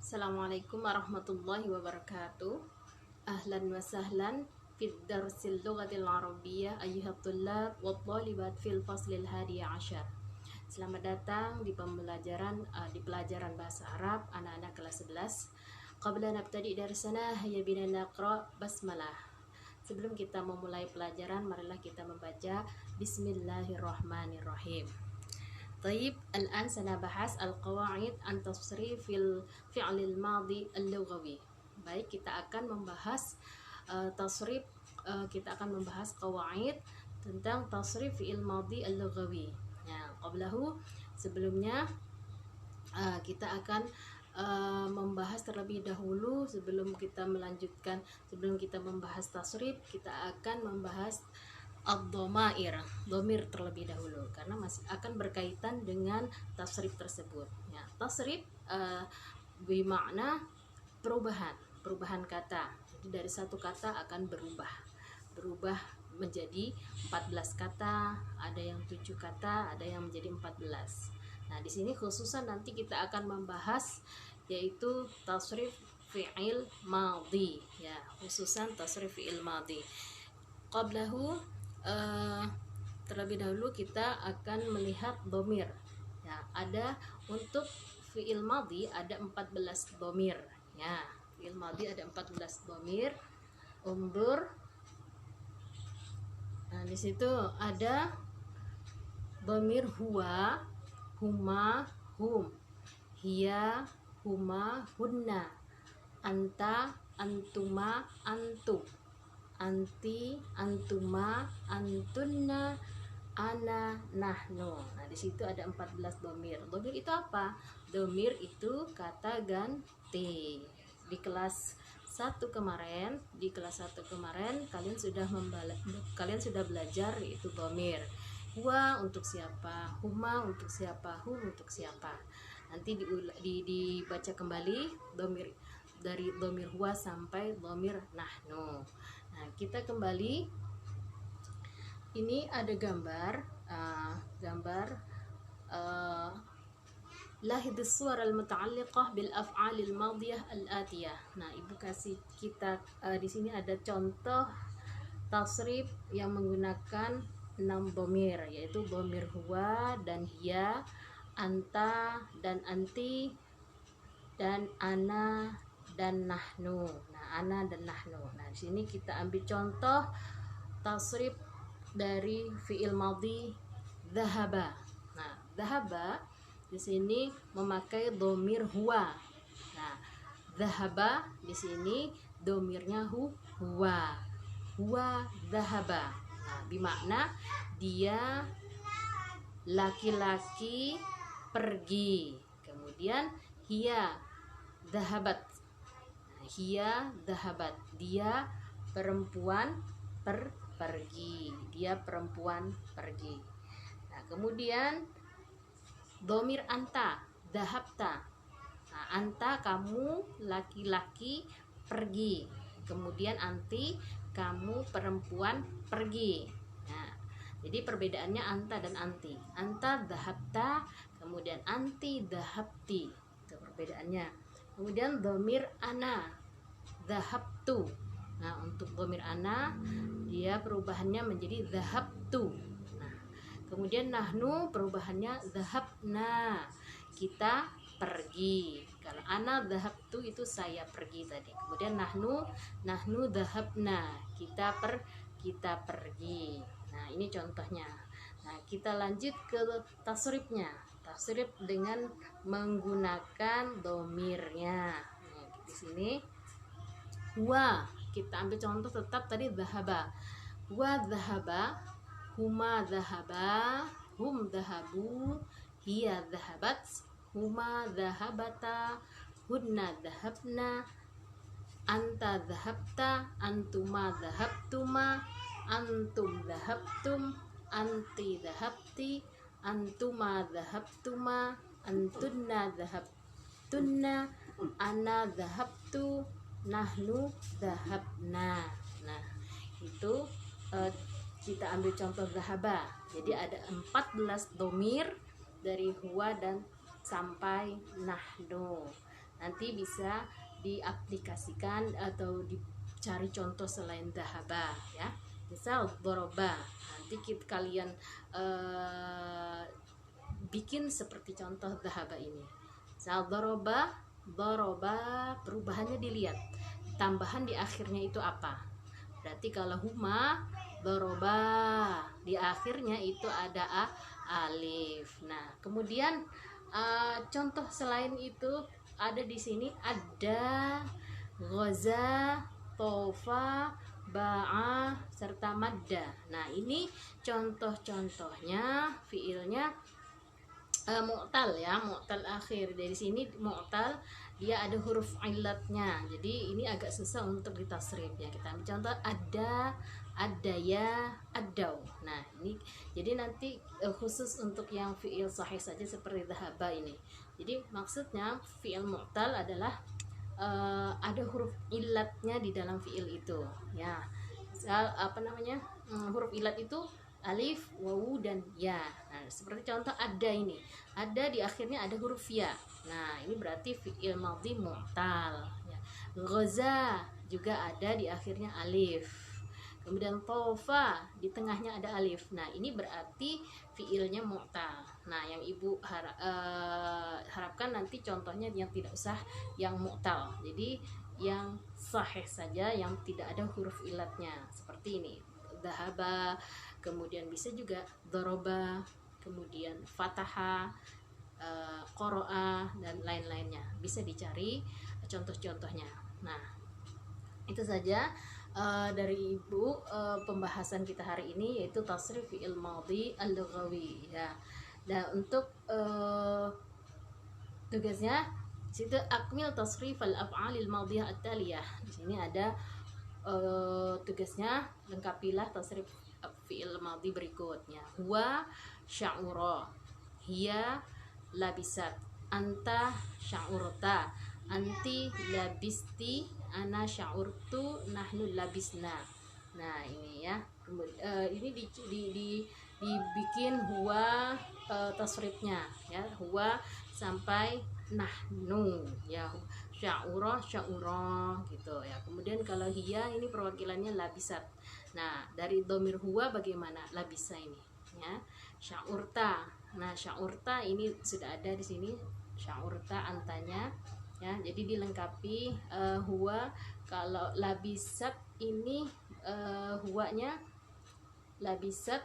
Assalamualaikum warahmatullahi wabarakatuh. Ahlan wa sahlan fid darsil lughatil arabiyyah ayyuhat tullab wa thalibat fil faslil hadi asyar. Selamat datang di pelajaran bahasa Arab anak-anak kelas 11. Qabla nabtadi darsana hayya bina naqra basmalah. Sebelum kita memulai pelajaran, marilah kita membaca Bismillahirrahmanirrahim. طيب الآن سنبحث القواعد عن تصريف الفعل الماضي اللغوي. Baik, kita akan membahas tasrif kita akan membahas qawaid tentang tasrif fi'il madhi al-lughawi. Ya, qablahu sebelumnya kita akan membahas terlebih dahulu sebelum kita membahas tasrif, kita akan membahas ad-dhamair, dhamir terlebih dahulu karena masih akan berkaitan dengan tasrif tersebut. Ya, tasrif bermakna perubahan kata. Jadi dari satu kata akan berubah menjadi 14 kata, ada yang 7 kata, ada yang menjadi 14. Nah, di sini khususan nanti kita akan membahas yaitu tasrif fi'il madhi, ya, khususan tasrif fi'il madhi. Qablahu terlebih dahulu kita akan melihat dhamir. Ya, ada untuk fi'il madhi ada 14 dhamir. Ya, fi'il madhi ada 14 dhamir. Undur. Nah, di situ ada dhamir huwa, huma, hum, hiya, huma, hunna, anta, antuma, antum, anti, antuma, antunna, ana, nahnu. Nah, di situ ada 14 dhamir. Dhamir itu apa? Dhamir itu kata ganti. Di kelas 1 kemarin, kalian sudah belajar yaitu dhamir. Huwa untuk siapa, huma untuk siapa, hum untuk siapa. Nanti dibaca kembali dhamir dari dhamir huwa sampai dhamir nahnu. Nah, kita kembali. Ini ada gambar lahidus suwar al-muta'alliqah bil af'alil madiyah al-atiyah. Nah, Ibu kasih kita di sini ada contoh tasrif yang menggunakan 6 dhamir, yaitu dhamir huwa dan hiya, anta dan anti, dan ana dan nahnu. Nah, ana dan nahnu. Nah, di sini kita ambil contoh tasrif dari fi'il madhi dhahaba. Nah, dhahaba di sini memakai dhamir huwa. Nah, dhahaba di sini dhamirnya huwa. Huwa dhahaba. Nah, bermakna dia laki-laki pergi. Kemudian hiya dhahabat. Hiya dhahabat, dia perempuan pergi. Dia perempuan pergi. Nah, kemudian dhamir anta, dhahabta. Nah, anta kamu laki-laki pergi. Kemudian anti kamu perempuan pergi. Nah, jadi perbedaannya anta dan anti. Anta dhahabta, kemudian anti dhahabti. Itu perbedaannya. Kemudian dhamir ana, dhahabtu. Nah, untuk dhamir ana dia perubahannya menjadi dhahabtu. Nah, kemudian nahnu perubahannya dhahabna, kita pergi. Kalau ana dhahabtu itu saya pergi tadi. Kemudian nahnu dhahabna, kita pergi. Nah, ini contohnya. Nah, kita lanjut ke tasrifnya. Tasrif dengan menggunakan dhamirnya. Nah, di sini huwa, kita ambil contoh tetap tadi dhahaba. Huwa dhahaba, huma dhahaba, hum dhahabu, hiya dhahabat, huma dhahabata, hunna dhahabna, anta dhahabta, antuma dhahabtuma, antum dhahabtum, anti dhahabti, antuma dhahabtuma, antunna dhahabtunna, ana dhahabtu, nahnu dhahabna. Nah, itu kita ambil contoh dhahaba. Jadi ada 14 dhamir dari huwa dan sampai nahnu. Nanti bisa diaplikasikan atau dicari contoh selain dhahaba ya. Misal doroba, nanti kalian bikin seperti contoh dhahaba ini. Misal doroba, perubahannya dilihat, tambahan di akhirnya itu apa. Berarti kalau huma doroba, di akhirnya itu ada alif. Nah kemudian contoh selain itu ada di sini, ada ghaza, tofa, ba'a, serta madda. Nah ini contoh-contohnya fiilnya mu'tal ya, mu'tal akhir. Dari sini mu'tal dia ada huruf ilatnya, jadi ini agak susah untuk ditasrifnya. Kita ambil contoh, ada ya, adau. Nah ini jadi nanti khusus untuk yang fiil sahih saja seperti dhahaba ini. Jadi maksudnya fiil mu'tal adalah ada huruf ilatnya di dalam fiil itu ya. Misal huruf ilat itu alif, wawu, dan ya. Nah seperti contoh ada ini, ada di akhirnya ada huruf ya. Nah ini berarti fiil madhi mu'tal ya. Ghaza juga ada di akhirnya alif. Kemudian tofa di tengahnya ada alif. Nah ini berarti fiilnya mu'tal. Nah yang ibu harapkan nanti contohnya yang tidak usah yang mu'tal, jadi yang sahih saja, yang tidak ada huruf ilatnya seperti ini, dhahaba, kemudian bisa juga doroba, kemudian fataha, qoro'a, dan lain-lainnya. Bisa dicari contoh-contohnya. Nah itu saja dari ibu pembahasan kita hari ini, yaitu tasrif fi'il madhi al-lughawi ya. Dan untuk tugasnya situ akmil tasrif al-af'alil madhiyah at-taliyah. Di sini ada tugasnya, lengkapilah tasrif fi'il madhi berikutnya. Huwa sya'ura, hiya labisat, anta sya'urta, anti labisti, ana sya'urtu, nahnu labisna. Nah ini ya, ini dibikin huwa tasrifnya ya, huwa sampai nahnu ya, sya'ura gitu ya. Kemudian kalau hiya ini perwakilannya labisat. Nah dari domir huwa bagaimana labisa ini ya. Sya'urta, nah sya'urta ini sudah ada di sini, sya'urta antanya ya, jadi dilengkapi huwa. Kalau labisat ini huwanya labisat,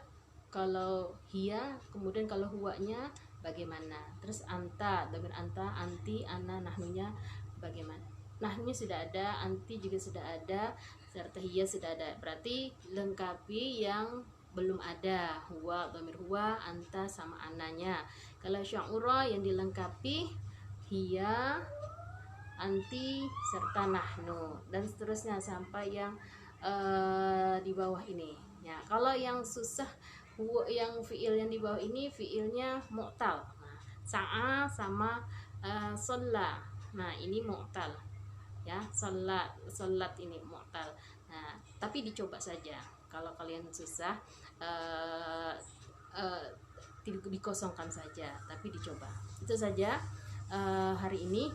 kalau hiya, kemudian kalau huwanya bagaimana. Terus anta, domir anta, anti, ana, nahnunya bagaimana. Nahnunya sudah ada, anti juga sudah ada, serta hiya sudah ada. Berarti lengkapi yang belum ada, huwa, domir huwa, anta, sama ananya. Kalau sya'ura yang dilengkapi hiya, anti, serta nahnu, dan seterusnya sampai yang di bawah ini ya. Kalau yang susah, yang fiil yang di bawah ini fiilnya mu'tal. Nah, sa'a sama sholla, nah ini mu'tal ya, sholat ini mu'tal. Nah tapi dicoba saja, kalau kalian susah dikosongkan saja, tapi dicoba. Itu saja hari ini.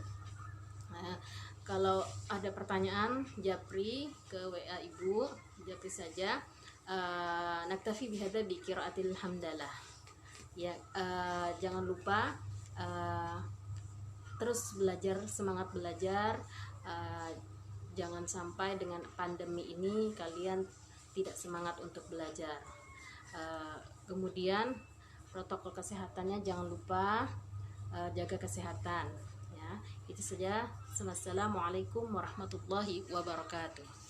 Kalau ada pertanyaan, japri ke WA ibu, japri saja. Naktafi bihadza bi qiraatil hamdalah ya. Jangan lupa terus belajar, semangat belajar. Jangan sampai dengan pandemi ini kalian tidak semangat untuk belajar. Kemudian protokol kesehatannya jangan lupa, jaga kesehatan ya. Itu saja. Wassalamualaikum warahmatullahi wabarakatuh.